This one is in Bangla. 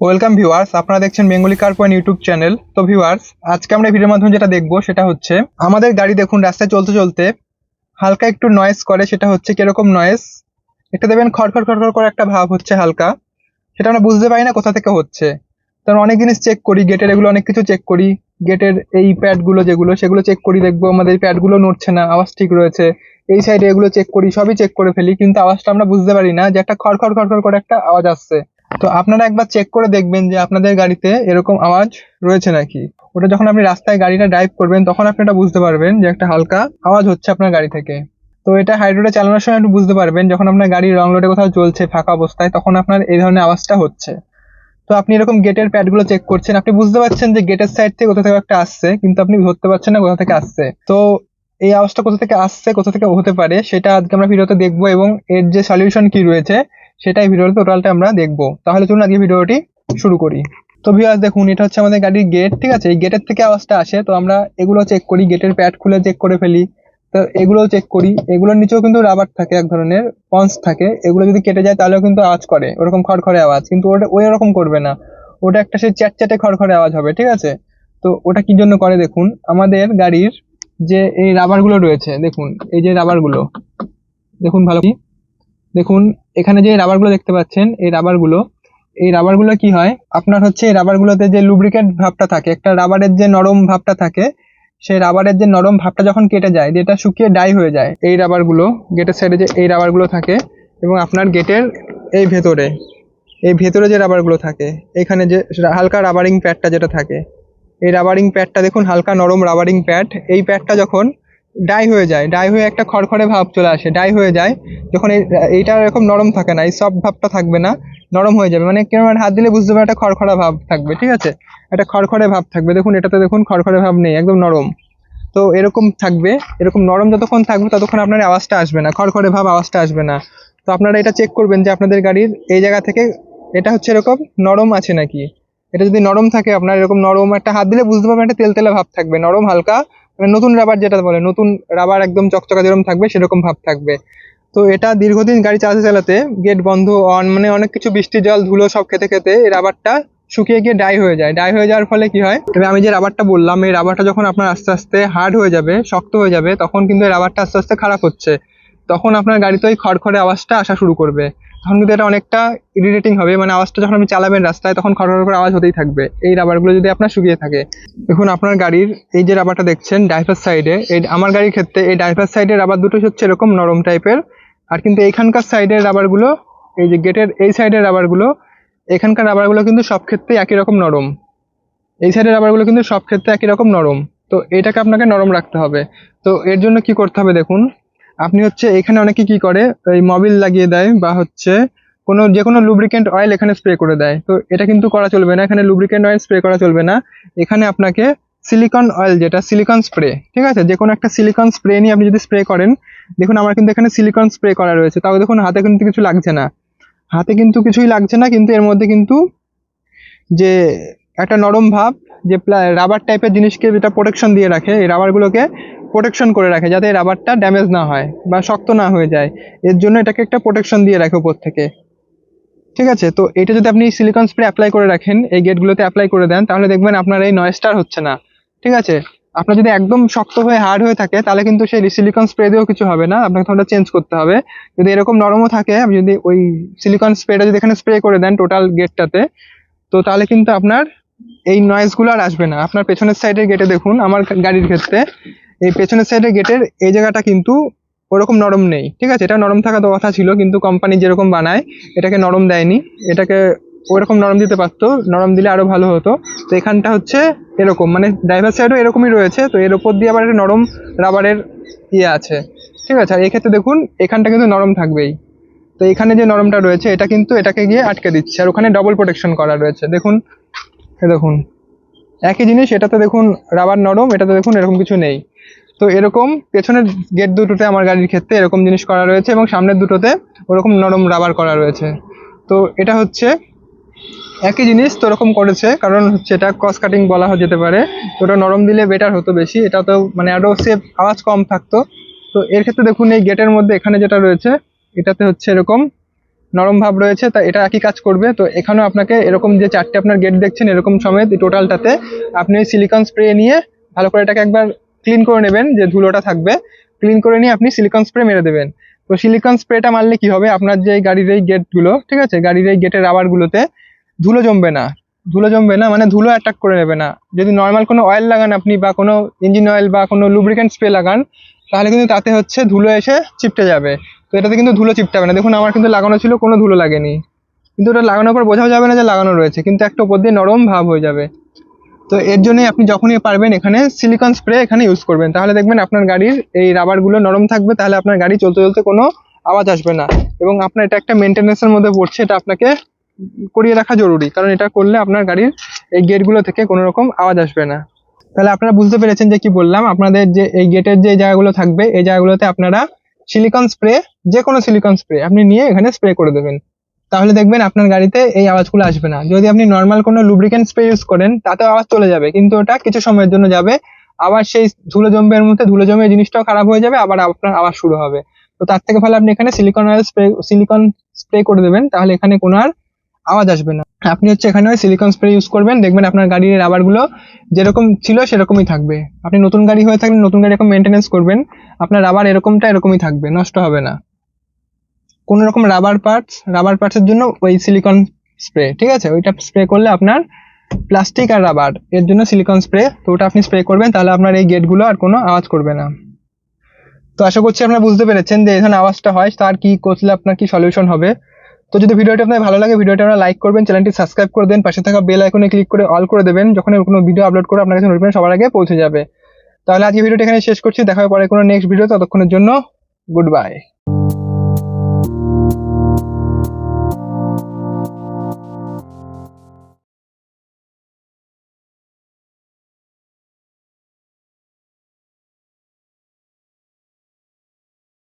ওয়েলকাম ভিউয়ার্স, আপনারা দেখছেন বেঙ্গলি কার পয়েন্ট ইউটিউব চ্যানেল। তো ভিউয়ার্স, আজকে আমরা ভিডিওর মাধ্যমে যেটা দেখবো সেটা হচ্ছে আমাদের গাড়ি দেখুন রাস্তায় চলতে চলতে হালকা একটু নয়েজ করে। সেটা হচ্ছে কিরকম নয়েজ, একটা দেখবেন খড়খড় খড়খড় করে একটা ভাব হচ্ছে হালকা, সেটা আমরা বুঝতে পারি না কোথা থেকে হচ্ছে। কারণ অনেক জিনিস চেক করি, গেটের এগুলো অনেক কিছু চেক করি, গেটের এই প্যাডগুলো যেগুলো সেগুলো চেক করি, দেখবো আমাদের এই প্যাডগুলো নড়ছে না, আওয়াজ ঠিক রয়েছে। এই সাইডে এগুলো চেক করি, সবই চেক করে ফেলি, কিন্তু আওয়াজটা আমরা বুঝতে পারি না যে একটা খড়খড় খড়খড় করে একটা আওয়াজ আসছে। তো আপনারা একবার চেক করে দেখবেন যে আপনাদের গাড়িতে এরকম আওয়াজ রয়েছে নাকি। ওটা যখন আপনি রাস্তায় গাড়িটা ড্রাইভ করবেন তখন আপনি এটা বুঝতে পারবেন যে একটা হালকা আওয়াজ হচ্ছে আপনার গাড়ি থেকে। তো এটা হাই রোডে চালানোর সময় একটু বুঝতে পারবেন, যখন আপনার গাড়ি লং রোডে কোথাও চলছে ফাঁকা অবস্থায় তখন আপনার এই ধরনের আওয়াজটা হচ্ছে। তো আপনি এরকম গেটের প্যাডগুলো চেক করছেন, আপনি বুঝতে পারছেন যে গেটের সাইড থেকে কোথা থেকে একটা আসছে, কিন্তু আপনি ধরতে পারছেন না কোথা থেকে আসছে। তো এই আওয়াজটা কোথা থেকে আসছে, কোথা থেকে হতে পারে, সেটা আজকে আমরা ভিডিওতে দেখবো, এবং এর যে সলিউশন কি রয়েছে সেটাই ভিডিওতে টোটালটা আমরা দেখবো। তাহলে চলুন আজকে ভিডিওটি শুরু করি। তো ভিউয়ার্স দেখুন, এটা হচ্ছে আমাদের গাড়ির গেট, ঠিক আছে। এই গেটের থেকে আওয়াজটা আসে, তো আমরা এগুলো চেক করি, গেটের প্যাড খুলে চেক করে ফেলি। তো এগুলোও চেক করি, এগুলোর নিচেও কিন্তু রাবার থাকে, এক ধরনের স্পঞ্জ থাকে, এগুলো যদি কেটে যায় তাহলেও কিন্তু আওয়াজ করে, ওরকম খড়খড়ে আওয়াজ, কিন্তু ওটা ওই রকম করবে না, ওটা একটা সেই চ্যাটচ্যাটে খড়খড়ে আওয়াজ হবে, ঠিক আছে। তো ওটা কি জন্য করে দেখুন, আমাদের গাড়ির যে এই রাবার গুলো রয়েছে, দেখুন এই যে রাবার গুলো, দেখুন ভালো কি, দেখুন এখানে যে রাবার গুলো দেখতে পাচ্ছেন, এই রাবার গুলো কি হয় আপনার হচ্ছে, এই রাবার গুলোতে যে লুব্রিকেন্ট ভাবটা থাকে, একটা রাবারের যে নরম ভাবটা থাকে, সেই রাবারের যে নরম ভাবটা যখন কেটে যায়, যেটা শুকিয়ে ডাই হয়ে যায়, এই রাবার গুলো গেটের সাইডে যে এই রাবার গুলো থাকে, এবং আপনার গেটের এই ভেতরে, এই ভেতরে যে রাবার গুলো থাকে, এখানে যে হালকা রাবারিং প্যাডটা যেটা থাকে, এই রাবারিং প্যাডটা দেখুন হালকা নরম রাবারিং প্যাড, এই প্যাডটা যখন ডাই হয়ে যায়, ডাই হয়ে একটা খড়খড়ে ভাব চলে আসে, ডাই হয়ে যায় যখন এইটা এরকম নরম থাকে না, এই সফট ভাবটা থাকবে না, নরম হয়ে যাবে, মানে কেমন হাত দিলে বুঝতে পারবে একটা খড়খড়া ভাব থাকবে, ঠিক আছে, একটা খড়খড়ে ভাব থাকবে। দেখুন এটাতে দেখুন খড়খড়ে ভাব নেই, একদম নরম। তো এরকম থাকবে, এরকম নরম যতক্ষণ থাকবে ততক্ষণ আপনার আওয়াজটা আসবে না, খড়খড়ে ভাব আওয়াজটা আসবে না। তো আপনারা এটা চেক করবেন যে আপনাদের গাড়ির এই জায়গা থেকে এটা হচ্ছে এরকম নরম আছে নাকি। এটা যদি নরম থাকে, আপনার এরকম নরম একটা হাত দিলে বুঝতে পারবেন একটা তেলতেলা ভাব থাকবে, নরম হালকা, মানে নতুন রাবার যেটা বলে, নতুন রাবার একদম চকচকা যেরকম থাকবে সেরকম ভাব থাকবে। তো এটা দীর্ঘদিন গাড়ি চালাতে চালাতে গেট বন্ধ অন মানে অনেক কিছু, বৃষ্টি জল ধুলো সব খেতে খেতে এই রাবারটা শুকিয়ে গিয়ে ডাই হয়ে যায়, ডাই হয়ে যাওয়ার ফলে কি হয়, তবে আমি যে রাবারটা বললাম, এই রাবারটা যখন আপনার আস্তে আস্তে হার্ড হয়ে যাবে, শক্ত হয়ে যাবে, তখন কিন্তু এই রাবারটা আস্তে আস্তে খারাপ হচ্ছে, তখন আপনার গাড়িতে ওই খড়খড়ে আওয়াজটা আসা শুরু করবে। তখন কিন্তু এটা অনেকটা ইরিটেটিং হবে, মানে আওয়াজটা যখন আপনি চালাবেন রাস্তায় তখন খড়খড় করে আওয়াজ হতেই থাকবে, এই রাবারগুলো যদি আপনার শুকিয়ে থাকে। দেখুন আপনার গাড়ির এই যে রাবারটা দেখছেন ড্রাইভার সাইডে, এই আমার গাড়ির ক্ষেত্রে এই ড্রাইভার সাইডের রাবার দুটো হচ্ছে এরকম নরম টাইপের, আর কিন্তু এইখানকার সাইডের রাবারগুলো, এই যে গেটের এই সাইডের রাবারগুলো, এখানকার রাবারগুলো কিন্তু সব ক্ষেত্রেই একই রকম নরম, এই সাইডের রাবারগুলো কিন্তু সব ক্ষেত্রে একই রকম নরম। তো এটাকে আপনাকে নরম রাখতে হবে। তো এর জন্য কি করতে হবে দেখুন, আপনি হচ্ছে এখানে অনেকে কি করে, এই মোবিল লাগিয়ে দেয়, বা হচ্ছে কোনো যে কোনো লুব্রিকেন্ট অয়েল এখানে স্প্রে করে দেয়। তো এটা কিন্তু করা চলবে না, এখানে লুব্রিকেন্ট অয়েল স্প্রে করা চলবে না, এখানে আপনাকে সিলিকন অয়েল, যেটা সিলিকন স্প্রে, ঠিক আছে, যে কোনো একটা সিলিকন স্প্রে নিয়ে আপনি যদি স্প্রে করেন, দেখুন আমার কিন্তু এখানে সিলিকন স্প্রে করা রয়েছে, তাও দেখুন হাতে কিন্তু কিছু লাগছে না, হাতে কিন্তু কিছুই লাগছে না, কিন্তু এর মধ্যে কিন্তু যে একটা নরম ভাব, যে রাবার টাইপের জিনিসকে যেটা প্রোটেকশন দিয়ে রাখে, এই রাবারগুলোকে প্রোটেকশন করে রাখে যাতে এই রাবারটা ড্যামেজ না হয় বা শক্ত না হয়ে যায়, এর জন্য এটাকে একটা প্রোটেকশন দিয়ে রাখে উপর থেকে, ঠিক আছে। তো এটা যদি আপনি সিলিকন স্প্রে অ্যাপ্লাই করে রাখেন, এই গেটগুলোতে অ্যাপ্লাই করে দেন, তাহলে দেখবেন আপনার এই নয়েজটা আর হচ্ছে না, ঠিক আছে। আপনার যদি একদম শক্ত হয়ে হার্ড হয়ে থাকে তাহলে কিন্তু সেই সিলিকন স্প্রে দিয়েও কিছু হবে না, আপনাকে ওটা চেঞ্জ করতে হবে। যদি এরকম নরমও থাকে, আপনি যদি ওই সিলিকন স্প্রেটা যদি এখানে স্প্রে করে দেন টোটাল গেটটাতে, তো তাহলে কিন্তু আপনার এই নয়েজ গুলো আর আসবে না। আপনার পেছনের সাইডের গেটে দেখুন, আমার গাড়ির ক্ষেত্রে এই পেছনের সাইডের গেটের এই জায়গাটা কিন্তু ওরকম নরম নেই, ঠিক আছে, এটা নরম থাকার কথা ছিল, কিন্তু কোম্পানি যেরকম বানায় এটাকে নরম দেয়নি, এটাকে ওইরকম নরম দিতে পারতো, নরম দিলে আরো ভালো হতো। তো এখানটা হচ্ছে এরকম, মানে ড্রাইভার সাইডও এরকমই রয়েছে, তো এর উপর দিয়ে আবার একটা নরম রাবারের ইয়ে আছে, ঠিক আছে। আর এক্ষেত্রে দেখুন এখানটা কিন্তু নরম থাকবেই, তো এখানে যে নরমটা রয়েছে এটা কিন্তু এটাকে গিয়ে আটকে দিচ্ছে, আর ওখানে ডবল প্রোটেকশন করা রয়েছে, দেখুন দেখুন একই জিনিস, এটাতে দেখুন রাবার নরম, এটাতে দেখুন এরকম কিছু নেই। তো এরকম পেছনের গেট দুটোতে আমার গাড়ির ক্ষেত্রে এরকম জিনিস করা রয়েছে, এবং সামনের দুটোতে ওরকম নরম রাবার করা রয়েছে। তো এটা হচ্ছে একই জিনিস, তো এরকম করেছে কারণ হচ্ছে এটা কস্ট কাটিং বলা যেতে পারে। তো ওটা নরম দিলে বেটার হতো বেশি, এটা তো মানে আরো সেফ, আওয়াজ কম থাকতো। তো এর ক্ষেত্রে দেখুন এই গেটের মধ্যে এখানে যেটা রয়েছে এটাতে হচ্ছে এরকম নরম ভাব রয়েছে, তা এটা একই কাজ করবে। তো এখানেও আপনাকে এরকম যে 4টে আপনার গেট দেখছেন এরকম সমেত টোটালটাতে আপনি সিলিকন স্প্রে নিয়ে ভালো করে এটাকে একবার ক্লিন করে নেবেন, যে ধুলোটা থাকবে ক্লিন করে নিয়ে আপনি সিলিকন স্প্রে মেরে দেবেন। তো সিলিকন স্প্রেটা মারলে কি হবে, আপনার যে গাড়ির এই গেটগুলো, ঠিক আছে, গাড়ির এই গেটের রাবারগুলোতে ধুলো জমবে না। ধুলো জমবে না মানে ধুলো অ্যাটাক করে নেবে না। যদি নর্মাল কোনো অয়েল লাগান আপনি, বা কোনো ইঞ্জিন অয়েল বা কোনো লুব্রিকেন্ট স্প্রে লাগান, তাহলে কিন্তু তাতে হচ্ছে ধুলো এসে চিপটে যাবে। তো এটাতে কিন্তু ধুলো চিপটাবে না। দেখুন আমার কিন্তু লাগানো ছিল, কোনো ধুলো লাগেনি, কিন্তু ওটা লাগানোর পর বোঝাও যাবে না যে লাগানো রয়েছে, কিন্তু একটা উপর দিয়ে নরম ভাব হয়ে যাবে। তো এর জন্যই আপনি যখনই পারবেন এখানে সিলিকন স্প্রে এখানে ইউজ করবেন, তাহলে দেখবেন আপনার গাড়ির এই রাবারগুলো নরম থাকবে, তাহলে আপনার গাড়ি চলতে চলতে কোনো আওয়াজ আসবে না। এবং আপনার এটা একটা মেনটেন্যান্সের মধ্যে পড়ছে, এটা আপনাকে করিয়ে রাখা জরুরি, কারণ এটা করলে আপনার গাড়ির এই গেটগুলো থেকে কোনো রকম আওয়াজ আসবে না। তাহলে আপনারা বুঝতে পেরেছেন যে কি বললাম, আপনাদের যে এই গেটের যে জায়গাগুলো থাকবে এই জায়গাগুলোতে আপনারা সিলিকন স্প্রে, যে কোনো সিলিকন স্প্রে আপনি নিয়ে এখানে স্প্রে করে দেবেন, তাহলে দেখবেন আপনার গাড়িতে এই আওয়াজগুলো আসবে না। যদি আপনি নর্মাল কোনো লুব্রিকেন্ট স্প্রে ইউজ করেন তাতেও আওয়াজ চলে যাবে, কিন্তু ওটা কিছু সময়ের জন্য যাবে, আবার সেই ধুলো জমবে, এর মধ্যে ধুলো জমে জিনিসটাও খারাপ হয়ে যাবে, আবার আপনার আওয়াজ শুরু হবে। তো তার থেকে ভালো আপনি এখানে সিলিকন স্প্রে করে দেবেন, তাহলে এখানে কোনো আর আওয়াজ আসবে না। আপনি হচ্ছে এখানে ওই সিলিকন স্প্রে ইউজ করবেন, দেখবেন আপনার গাড়ির রাবারগুলো যেরকম ছিল সেরকমই থাকবে। আপনি নতুন গাড়ি হয়ে থাকলে নতুন গাড়ি এরকম মেনটেনেন্স করবেন, আপনার রাবার এরকমই থাকবে, নষ্ট হবে না। কোনো রকম রাবার পার্টসের জন্য ওই সিলিকন স্প্রে, ঠিক আছে, ওইটা স্প্রে করলে আপনার প্লাস্টিক আর রাবার এর জন্য সিলিকন স্প্রে, তো ওটা আপনি স্প্রে করবেন, তাহলে আপনার এই গেটগুলো আর কোনো আওয়াজ করবে না। তো আশা করছি আপনারা বুঝতে পেরেছেন যে এখানে আওয়াজটা হয় তার কি করলে আপনার কি সলিউশন হবে। তো যদি ভিডিওটা আপনার ভালো লাগে, ভিডিওটা আপনারা লাইক করবেন, চ্যানেলটি সাবস্ক্রাইব করে দেন, পাশে থাকা বেল আইকনে ক্লিক করে অল করে দেবেন, যখন কোনো ভিডিও আপলোড করে আপনার কাছে নোটিফিকেশন সবার আগে পৌঁছে যাবে। তাহলে আজকে ভিডিওটা এখানে শেষ করছি, দেখা হবে পরে কোনো নেক্সট ভিডিও, ততক্ষণের জন্য গুড বাই।